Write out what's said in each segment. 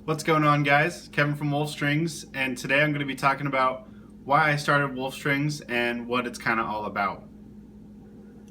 What's going on, guys? Kevin from Wolf Strings, and today I'm going to be talking about why I started Wolf Strings and what it's kind of all about.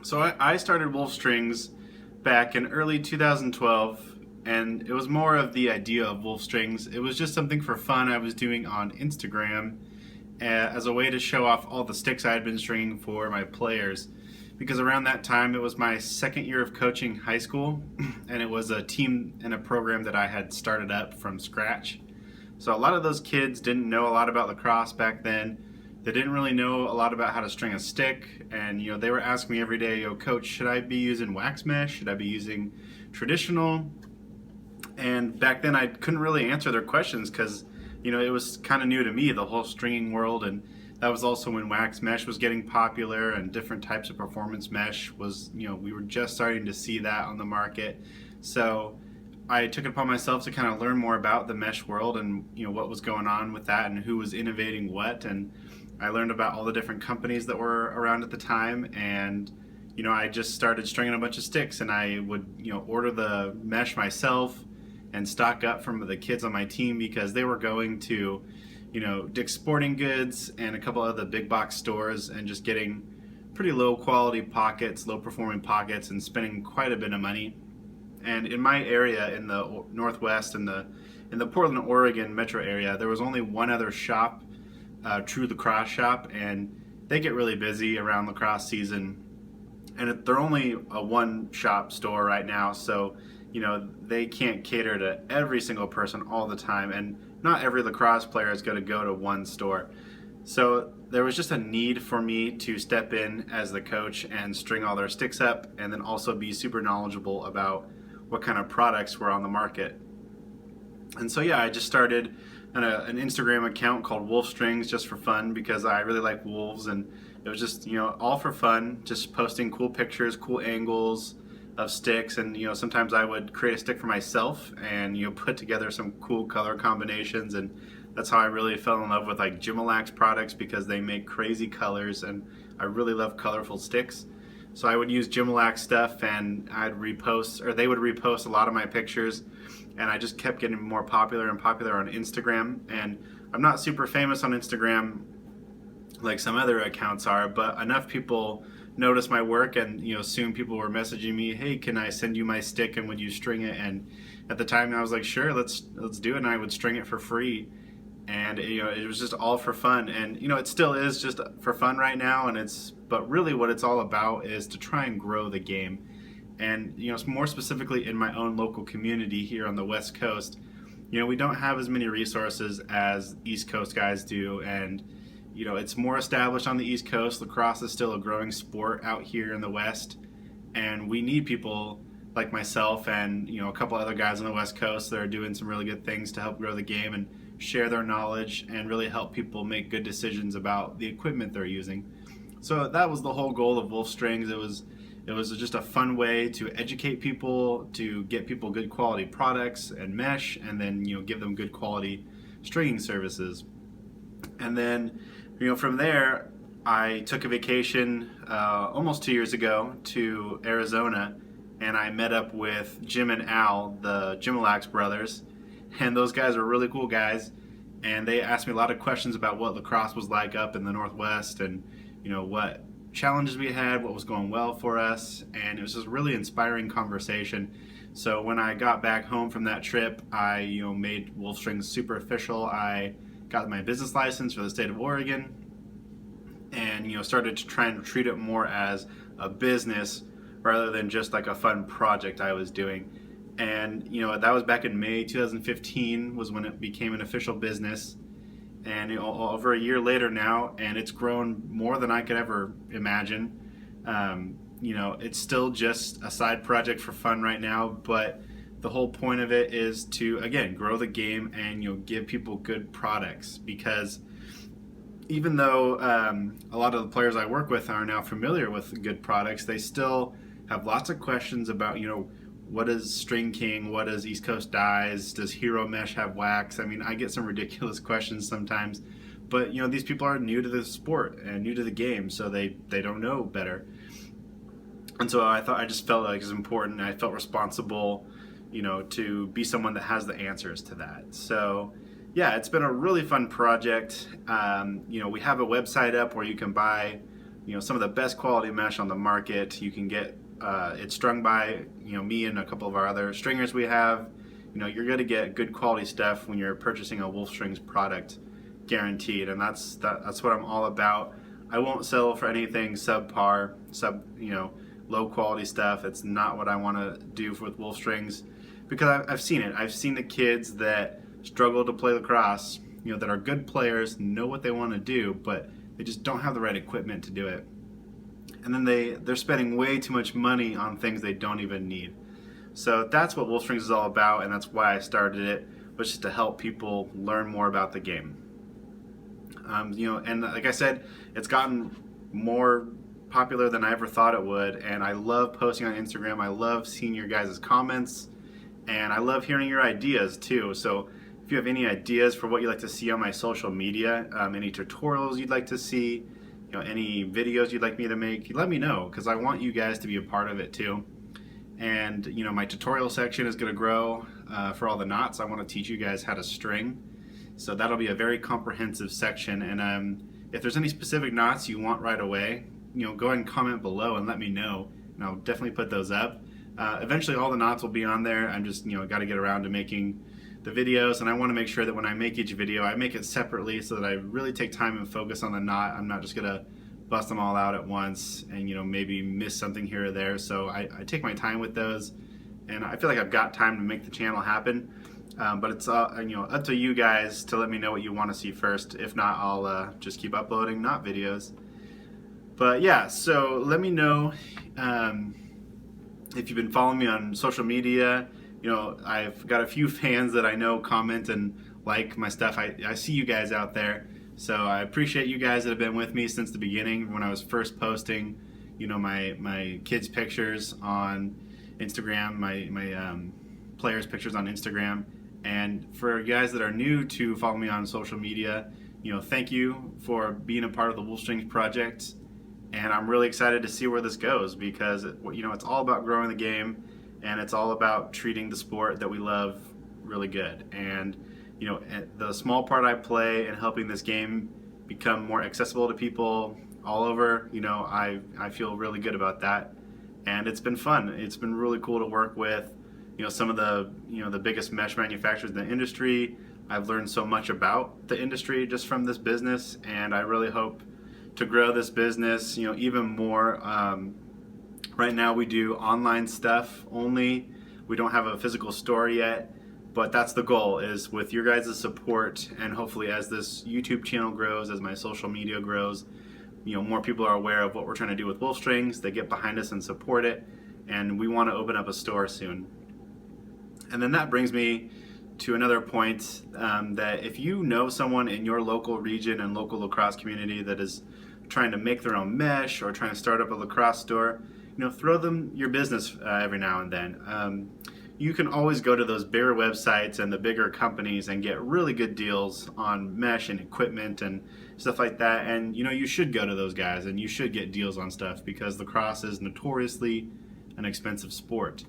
So I started Wolf Strings back in early 2012, and it was more of the idea of Wolf Strings. It was just something for fun I was doing on Instagram as a way to show off all the sticks I had been stringing for my players. Because around that time, it was my second year of coaching high school, and it was a team and a program that I had started up from scratch. So a lot of those kids didn't know a lot about lacrosse back then. They didn't really know a lot about how to string a stick, and they were asking me every day, Coach, should I be using wax mesh? Should I be using traditional? And back then I couldn't really answer their questions because it was kind of new to me, the whole stringing world, and that was also when wax mesh was getting popular and different types of performance mesh was, we were just starting to see that on the market. So I took it upon myself to kind of learn more about the mesh world and, what was going on with that and who was innovating what. And I learned about all the different companies that were around at the time. And, I just started stringing a bunch of sticks, and I would, order the mesh myself and stock up from the kids on my team because they were going to Dick's Sporting Goods and a couple other big box stores and just getting pretty low quality pockets, low performing pockets, and spending quite a bit of money. And in my area, in the Northwest, in the Portland, Oregon metro area, there was only one other shop, True Lacrosse shop, and they get really busy around lacrosse season. And they're only a one shop store right now, so they can't cater to every single person all the time, and not every lacrosse player is going to go to one store. So there was just a need for me to step in as the coach and string all their sticks up, and then also be super knowledgeable about what kind of products were on the market. And so I just started an Instagram account called Wolf Strings just for fun because I really like wolves, and it was just all for fun, just posting cool pictures, cool angles of sticks, and sometimes I would create a stick for myself and put together some cool color combinations, and that's how I really fell in love with like Gimalax products because they make crazy colors, and I really love colorful sticks. So I would use Gimalax stuff, and I'd repost, or they would repost a lot of my pictures, and I just kept getting more popular and popular on Instagram. And I'm not super famous on Instagram like some other accounts are, but enough people noticed my work, and soon people were messaging me, hey, can I send you my stick and would you string it? And at the time I was like, sure, let's do it, and I would string it for free. And it was just all for fun, and it still is just for fun right now, but really what it's all about is to try and grow the game. And more specifically in my own local community here on the West Coast, we don't have as many resources as East Coast guys do, and it's more established on the East Coast. Lacrosse is still a growing sport out here in the West, and we need people like myself and a couple other guys on the West Coast that are doing some really good things to help grow the game and share their knowledge and really help people make good decisions about the equipment they're using. So that was the whole goal of Wolf Strings. It was just a fun way to educate people, to get people good quality products and mesh, and then give them good quality stringing services. And then from there, I took a vacation almost 2 years ago to Arizona, and I met up with Jim and Al, the Gimalax brothers, and those guys are really cool guys, and they asked me a lot of questions about what lacrosse was like up in the Northwest, and what challenges we had, what was going well for us, and it was just a really inspiring conversation. So when I got back home from that trip, I made Wolf Strings super official. I got my business license for the state of Oregon, and started to try and treat it more as a business rather than just like a fun project I was doing. And that was back in May 2015 was when it became an official business, and over a year later now, and it's grown more than I could ever imagine. It's still just a side project for fun right now, but the whole point of it is to, again, grow the game and give people good products, because even though a lot of the players I work with are now familiar with good products, they still have lots of questions about, what is String King, what is East Coast Dyes, does Hero Mesh have wax? I mean, I get some ridiculous questions sometimes, but these people are new to the sport and new to the game, so they don't know better. And so I just felt like it was important. I felt responsible to be someone that has the answers to that. So yeah, it's been a really fun project. We have a website up where you can buy, some of the best quality mesh on the market. You can get it strung by, me and a couple of our other stringers we have. You're going to get good quality stuff when you're purchasing a Wolf Strings product, guaranteed. And that's what I'm all about. I won't settle for anything subpar, low quality stuff. It's not what I want to do with Wolf Strings, because I've seen it. I've seen the kids that struggle to play lacrosse, that are good players, know what they want to do, but they just don't have the right equipment to do it. And then they're spending way too much money on things they don't even need. So that's what Wolf Strings is all about, and that's why I started it, was just to help people learn more about the game. And like I said, it's gotten more popular than I ever thought it would, and I love posting on Instagram. I love seeing your guys' comments, and I love hearing your ideas too. So if you have any ideas for what you'd like to see on my social media, any tutorials you'd like to see, any videos you'd like me to make, let me know, because I want you guys to be a part of it too. And my tutorial section is going to grow for all the knots. I want to teach you guys how to string, so that'll be a very comprehensive section. And if there's any specific knots you want right away, go ahead and comment below and let me know, and I'll definitely put those up. Eventually all the knots will be on there. I'm just got to get around to making the videos, and I want to make sure that when I make each video, I make it separately so that I really take time and focus on the knot. I'm not just gonna bust them all out at once and maybe miss something here or there. So I take my time with those, and I feel like I've got time to make the channel happen. But it's up to you guys to let me know what you want to see first. If not, I'll just keep uploading knot videos. But yeah, so let me know if you've been following me on social media. I've got a few fans that I know comment and like my stuff. I see you guys out there. So I appreciate you guys that have been with me since the beginning, when I was first posting, my kids' pictures on Instagram, my players' pictures on Instagram. And for you guys that are new to follow me on social media, thank you for being a part of the Wolf Strings project. And I'm really excited to see where this goes, because it's all about growing the game, and it's all about treating the sport that we love really good. And the small part I play in helping this game become more accessible to people all over, I feel really good about that. And it's been fun. It's been really cool to work with some of the biggest mesh manufacturers in the industry. I've learned so much about the industry just from this business, and I really hope to grow this business even more. Right now we do online stuff only. We don't have a physical store yet, but that's the goal, is with your guys' support, and hopefully as this YouTube channel grows, as my social media grows, more people are aware of what we're trying to do with Wolf Strings. They get behind us and support it, and we want to open up a store soon. And then that brings me to another point, that if you know someone in your local region and local lacrosse community that is trying to make their own mesh or trying to start up a lacrosse store, throw them your business every now and then. You can always go to those bigger websites and the bigger companies and get really good deals on mesh and equipment and stuff like that. And you should go to those guys and you should get deals on stuff, because lacrosse is notoriously an expensive sport.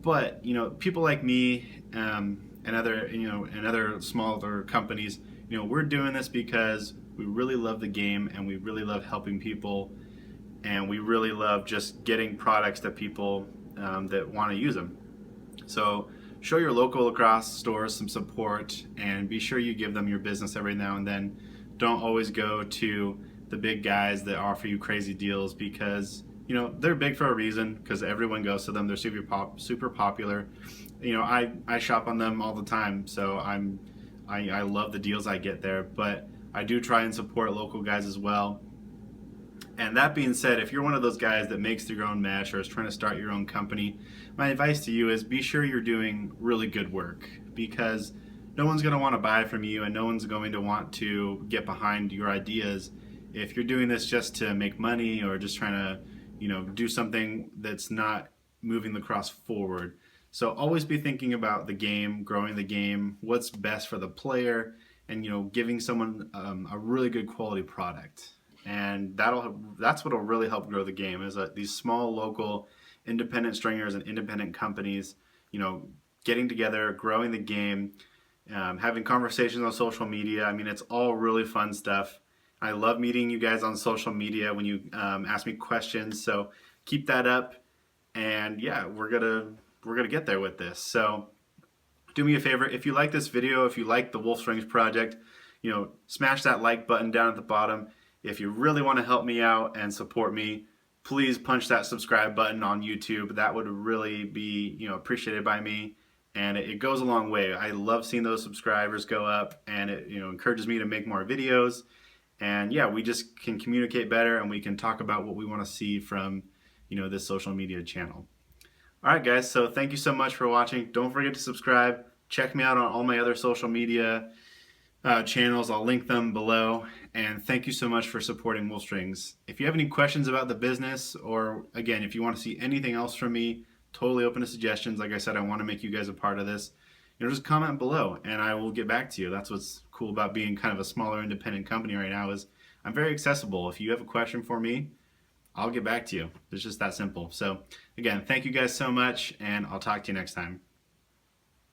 But people like me and other smaller companies, we're doing this because we really love the game, and we really love helping people, and we really love just getting products to people that want to use them. So show your local lacrosse stores some support, and be sure you give them your business every now and then. Don't always go to the big guys that offer you crazy deals, because they're big for a reason, because everyone goes to them. They're super popular. I shop on them all the time, so I love the deals I get there. But I do try and support local guys as well. And that being said, if you're one of those guys that makes your own mesh or is trying to start your own company, my advice to you is be sure you're doing really good work, because no one's going to want to buy from you, and no one's going to want to get behind your ideas if you're doing this just to make money, or just trying to do something that's not moving lacrosse forward. So always be thinking about the game, growing the game, what's best for the player, and giving someone a really good quality product. And that's what'll really help grow the game, is these small local independent stringers and independent companies getting together, growing the game, having conversations on social media. I mean, it's all really fun stuff. I love meeting you guys on social media when you ask me questions. So keep that up, and yeah, we're gonna get there with this. So do me a favor, if you like this video, if you like the Wolf Strings project, smash that like button down at the bottom. If you really want to help me out and support me, please punch that subscribe button on YouTube. That would really be, appreciated by me, and it goes a long way. I love seeing those subscribers go up, and it, encourages me to make more videos. And yeah, we just can communicate better, and we can talk about what we want to see from, this social media channel. All right, guys, so thank you so much for watching. Don't forget to subscribe. Check me out on all my other social media channels. I'll link them below. And thank you so much for supporting Wolf Strings. If you have any questions about the business, or again, if you want to see anything else from me, totally open to suggestions. Like I said, I want to make you guys a part of this. Just comment below and I will get back to you. That's what's cool about being kind of a smaller independent company right now, is I'm very accessible. If you have a question for me, I'll get back to you. It's just that simple. So again, thank you guys so much, and I'll talk to you next time.